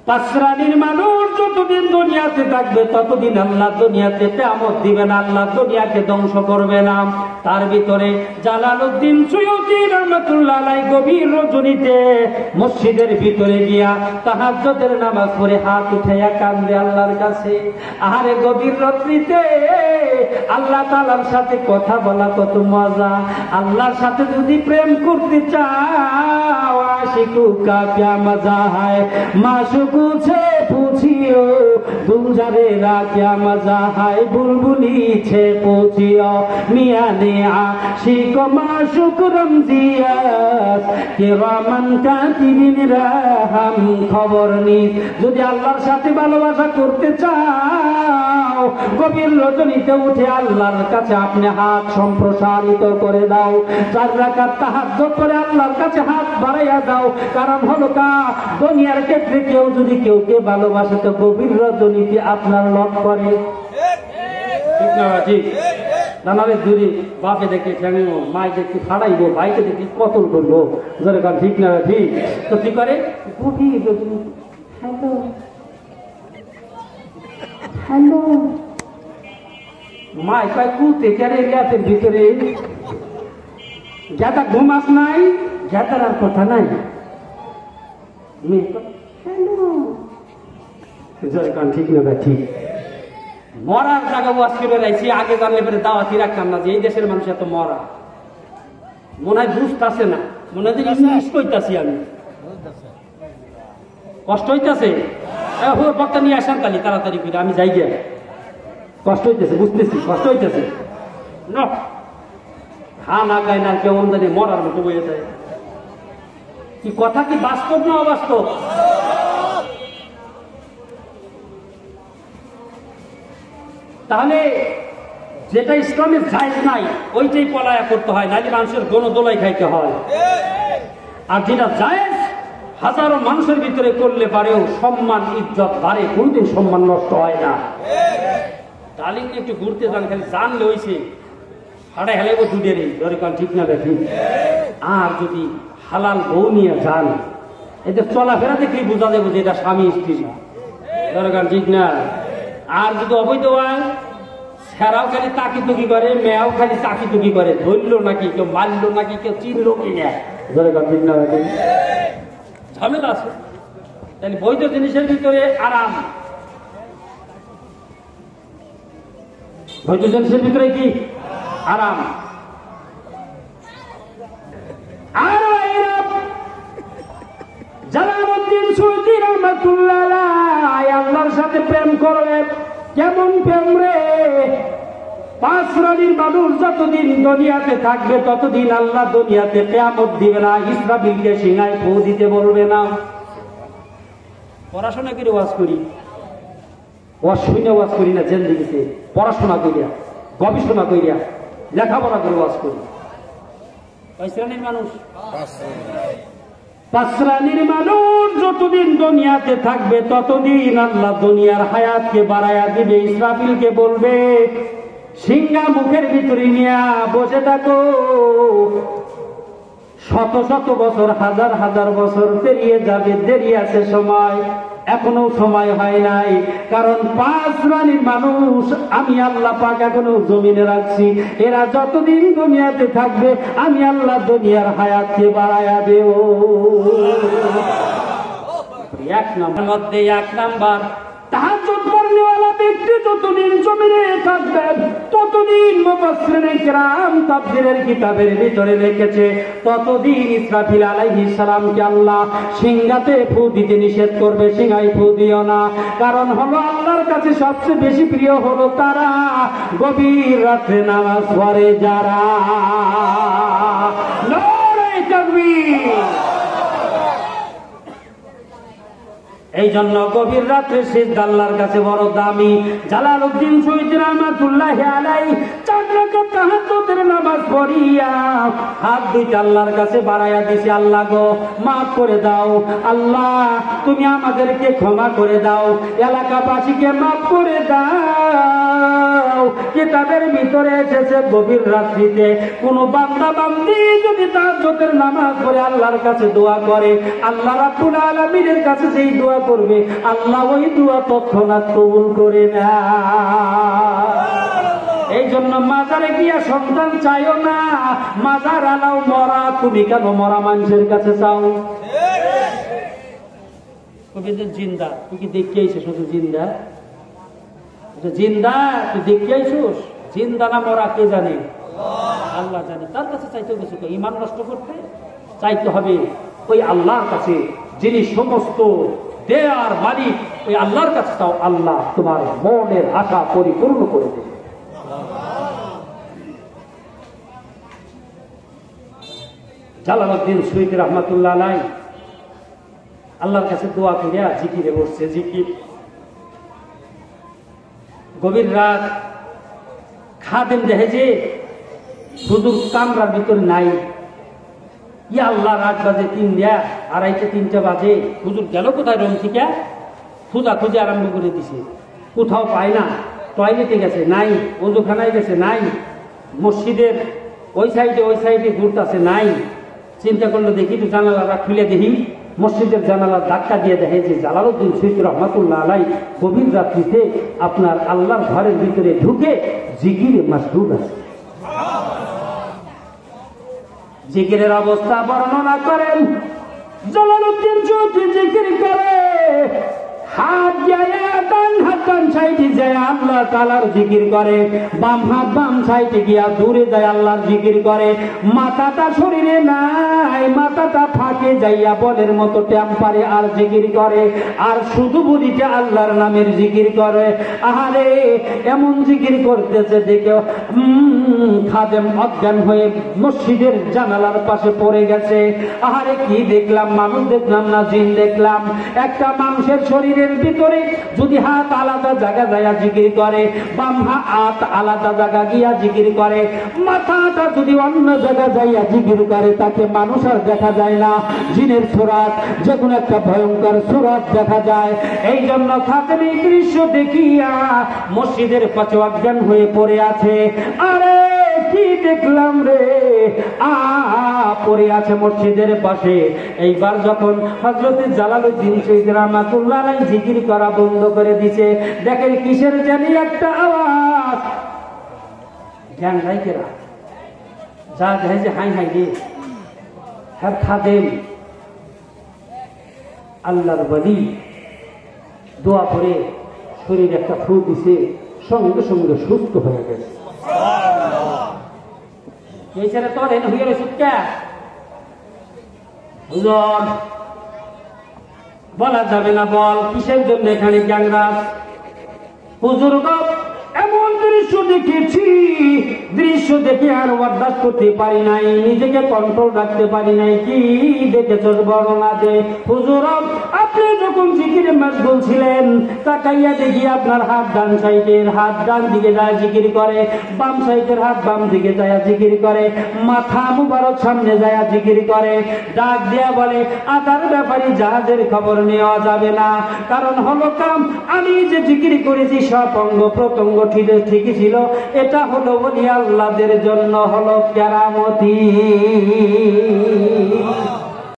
পাঁচ শ্রেণীর মানুষ যতদিন দুনিয়াতে থাকবে ততদিন আল্লাহ দুনিয়াতে কিয়ামত দিবে না, আল্লাহ দুনিয়াকে ধ্বংস করবে না। তার ভিতরে জালালউদ্দিন সুয়ুতী রাহমাতুল্লাহ আলাইহি গভীর রজনীতে মসজিদের ভিতরে গিয়া তাহাজ্জুদের নামাজ পড়ে হাত উঠাইয়া কান্দে আল্লাহর কাছে। আরে গভীর রাত্রিতে আল্লাহ তাআলার সাথে কথা বলা কত মজা। আল্লাহর সাথে যদি প্রেম করতে চাও আশিকু কা ক্যা মজা হয়, মাশুকু से पूछियो गुलजारेरा क्या मजा है, बुलबुली छे पूछियो मियां ने आशिक माशुक रमजियात किरामान कातिबिनरा हम खबर নি। যদি আল্লাহর সাথে ভালোবাসা করতে চাও গভীর রজনীতে উঠে আল্লাহর কাছে আপনি হাত সম্প্রসারিত করে দাও, 4 রাকাত তাহাজ্জুদ করে আল্লাহর কাছে হাত বাড়াইয়া দাও। কারণ হলো কা দুনিয়ার ক্ষেত্রে কেউ যদি কেউকে ভালোবাসে তো গভীর রজনীতে আপনার লক করে, ঠিক না? ঠিক না? নারে যদি বাপে দেখে ঠেঙো, মাই দেখে ফাড়াইবো, ভাইকে দেখে কতল করবো, জোরে কান ঠিক না? ঠিক। তো কি করে গভীর রজনী, হ্যালো হ্যালো মাই কয় কুতে কেড়ে রাতের ভিতরে যাতা ঘুমাস নাই, যাতার আর কথা নাই, ঠিক না? ঠিক। মরার জায়গা ওয়াজ করে রাখছি, আগে জানলে পরে দাওয়াতি রাখতাম না যে এই দেশের মানুষ এত মরা। মনে হয় বুঝতেছে না, মনে হয় ইংলিশ কইতাছি আমি, কষ্ট হইতেছে। বক্তা নিয়ে আসান তালি তাড়াতাড়ি করে, আমি যাই গিয়া, কষ্ট হইতেছে, বুঝতেছি কষ্ট হইতেছে। খানা গায় না কেমন জানি মরার মতো বইয়ে যায়। কি কথা কি বাস্তব না অবাস্তব? তাহলে যেটা ইসলামের জায়েজ নাই ওইটাই পলায়া করতে হয়, নাইলে মানুষের গণদোলাই খাইতে হয়। আর যেটা জায়েজ হাজারো মানুষের ভিতরে করলে পারেও সম্মান ইজ্জত বাড়ে, কোনদিন সম্মান নষ্ট হয় না। তাহলে একটু ঘুরতে যান, খালি জানলে হয়েছে হাড়ে হেলাইব দুধের, ধরে কান ঠিক না? ঠিক। আর যদি হালাল বউ নিয়ে যান, এদের চলাফেরা দেখলেই বোঝা যাবে যে এটা স্বামী স্ত্রী, ধরে কান ঠিক না? আর যদি অবৈধ হয়, ছেড়াও খালি তাকি তুকি করে, মেয়াও খালি তাকি তুকি করে, ধরলো নাকি কেউ, মারলো নাকি কেউ, চিনলো কি না, ধরে কান ঠিক না? ঝামেলা আছে। তাহলে বৈধ জিনিসের ভিতরে আরাম, বৈধ জিনিসের ভিতরে কি আরাম। আর জালালউদ্দিন সুয়ুতী রাহমাতুল্লাহ আলাইহি আল্লাহর সাথে প্রেম করলে কেমন প্রেম রে? 5 শ্রেণীর মানুষ যতদিন দুনিয়াতে থাকবে ততদিন আল্লাহ দুনিয়াতে কিয়ামত দিবে না, ইসরাফিলকে সিংহায় ফু দিতে বলবে না। পড়াশোনা করে ওয়াজ করি, ওয়াজ শুনে ওয়াজ করি না, জিন্দেগিতে পড়াশোনা করিয়া, গবেষণা করিয়া, লেখাপড়া করে ওয়াজ করি। 5 শ্রেণীর মানুষ, 5 শ্রেণীর মানুষ যতদিন দুনিয়াতে থাকবে ততদিন আল্লাহ দুনিয়ার হায়াতকে বাড়াইয়া দিবে। ইসরাফিলকে বলবে সিংহা মুখের ভিতরে নিয়া বসে থাকো, শত শত বছর, হাজার হাজার বছর পেরিয়ে যাবে, দেরি আছে সময়, এখনো সময় হয় নাই। কারণ 5 শ্রেণীর মানুষ আমি আল্লাহ পাক এখনো জমিনে রাখছি, এরা যতদিন দুনিয়াতে থাকবে আমি আল্লাহ দুনিয়ার হায়াতকে বাড়াইয়া দেব। 1 নম্বর মধ্যে 1 নাম্বার, তাহাজ্জুদ পড়নেওয়ালা ব্যক্তি যতদিন জমিনে থাকবে ততদিন মুফাসসিরিনে কিরাম তাফসীরের কিতাবের ভিতরে লিখেছে ততদিন ইসরাফিল আলাইহিস সালামকে আল্লাহ সিংহাতে ফু দিতে নিষেধ করবে। সিংহায় ফু দিও না, কারণ হলো আল্লাহর কাছে সবচেয়ে বেশি প্রিয় হলো তারা গভীর রাতে নামাজ পড়ে যারা। নারে তাকবীর। এই জন্য গভীর রাত্রে সিজদা আল্লাহর কাছে বড় দামি। জালালউদ্দিন সুয়ুতী রাহমাতুল্লাহি আলাইহি 4 রাকাত তাহাজ্জুদের নামাজ পড়িয়া হাত দুইটা আল্লাহর কাছে বাড়াইয়া দিছে, আল্লাহ গো মাফ করে দাও, আল্লাহ তুমি আমাদেরকে ক্ষমা করে দাও, এলাকাবাসীকে মাফ করে দাও, নাও, কিতাবের ভিতরে এসেছে গভীর রাত্রিতে কোন বান্দা বান্দি যদি তাহাজ্জুদের নামাজ পড়ে আল্লাহর কাছে দোয়া করে, আল্লাহ রাব্বুল আলামিনের কাছে যেই দোয়া করবে আল্লাহ ওই দোয়া তৎক্ষণাৎ কবুল করে না। এই জন্য মাজারে গিয়া সন্তান চাইও না, মাজার আলাও মরা, তুমি কেন মরা মানুষের কাছে চাও? জিন্দা, তুই কি দেখে আইছিস? শুধু জিন্দা, জিন্দা তুই দেখে আইছিস? জিন্দা না মরা কে জানে? আল্লাহ জানে। তার কাছে চাইতে কিছু ইমান নষ্ট করতে চাইতে হবে ওই আল্লাহর কাছে, যিনি সমস্ত দেয়ার মালিক। ওই আল্লাহর কাছে চাও, আল্লাহ তোমার মনের আশা পরিপূর্ণ করে দেবে। জালালউদ্দিন সুয়ুতী রাহমাতুল্লাহ আলাইহি আল্লাহর কাছে দোয়া করিয়া জিকিরে বসছে। জিকির গভীর রাত, খাদেম দেখে যে হুজুর কামরার ভিতরে নাই। ইয়া আল্লাহ, রাত বাজে 3টা, 2:30-3টা বাজে, হুজুর গেল কোথায়? রুম থেকে খুঁজে আরম্ভ করে দিছে, কোথাও পায় না। টয়লেটে গেছে, নাই। ওযুখানায় গেছে, নাই। মসজিদের ওই সাইডে ঘুরতেছে, নাই। চিন্তা করলো দেখি তো জানালাটা খুলে দেখি, মসজিদের জানালা ধাক্কা দিয়ে দেখে যে জালালউদ্দিন সুয়ুতী রাহমাতুল্লাহ আলাইহি গভীর রাত্রিতে আপনার আল্লাহর ঘরের ভিতরে ঢুকে জিকিরে মাশগুল আছে। জিকিরের অবস্থা বর্ণনা করেন, জালালউদ্দিন সুয়ুতী জিকির করে, হাত যায় ডান সাইডে যায় আল্লাহ তাআলার জিকির করে, বাম হাত বাম সাইডে গিয়া দূরে যায় আল্লাহর জিকির করে। মাথাটা শরীরে নাই, মাথাটা ফাঁকে যাইয়া বলের মতো টেম্পারে আর জিকির করে, আর শুধু বলিতে আল্লাহর নামের জিকির করে। আহারে, এমন জিকির করতেছে দেখে খাদেম অজ্ঞান হয়ে মসজিদের জানালার পাশে পড়ে গেছে। আহারে, কি দেখলাম? মানুষ দেখলাম না জিন দেখলাম? একটা মানুষের শরীরের ভিতরে যদি হাত আলাদা জায়গা যাইয়া জিকির করে, বাম হাত আলাদা জায়গা গিয়া জিকির করে, মাথাটা যদি অন্য জায়গা যাইয়া জিকির করে, তাকে মানুষ আর দেখা যায় না, জিনের সুরাত, যে কোনো একটা ভয়ঙ্কর সুরাত দেখা যায়। এই জন্য খাদেম এই দৃশ্য দেখিয়া মসজিদের পাশে অজ্ঞান হয়ে পড়ে আছে। আরে কি দেখলাম রে? পড়ে আছে মসজিদের পাশে। এইবার যখন হযরত জালালউদ্দিন সুয়ুতী রাহমাতুল্লাহ আলাইহি জিকির করা বন্ধ করে দিছে, দেখেন কিসের জানি একটা আওয়াজ। জ্ঞান রাইকেরা যা দেখে যে হাই হাই রে, হ্যাঁ খাদেম আল্লাহর ওয়ালি দোয়া করে শরীরে একটা ফু দিছে, সঙ্গে সঙ্গে সুস্থ হয়ে গেছে। এই ছেলে তোর এনে হয়ে রয়েছে কে? হুজুর বলা যাবে না, বল কিসের জন্য এখানে গ্যাংরাজ? হুজুর এমন দৃশ্য দেখেছি, দৃশ্য দেখে আর বরদাস্ত করতে পারি নাই, নিজেকে কন্ট্রোল রাখতে পারি নাই। কি দেখেছ বর্ণনা দে। হুজুর আপনি যখন জিকিরে মাশগুল ছিলেন, তাকাইয়া দেখি আপনার হাত ডান সাইডের, হাত ডান দিকে যায় জিকির করে, বাম সাইডের হাত বাম দিকে যায় জিকির করে, মাথা মুবারক সামনে যায় জিকির করে। ডাক দেয়া বলে, আদার ব্যাপারে জাহাজের খবর নেওয়া যাবে না, কারণ হলো কাম আমি যে জিকির করেছি সব অঙ্গ প্রত্যঙ্গ ঠিকই ছিল। এটা হলো ওলি আল্লাহদের জন্য হলো কেরামতি।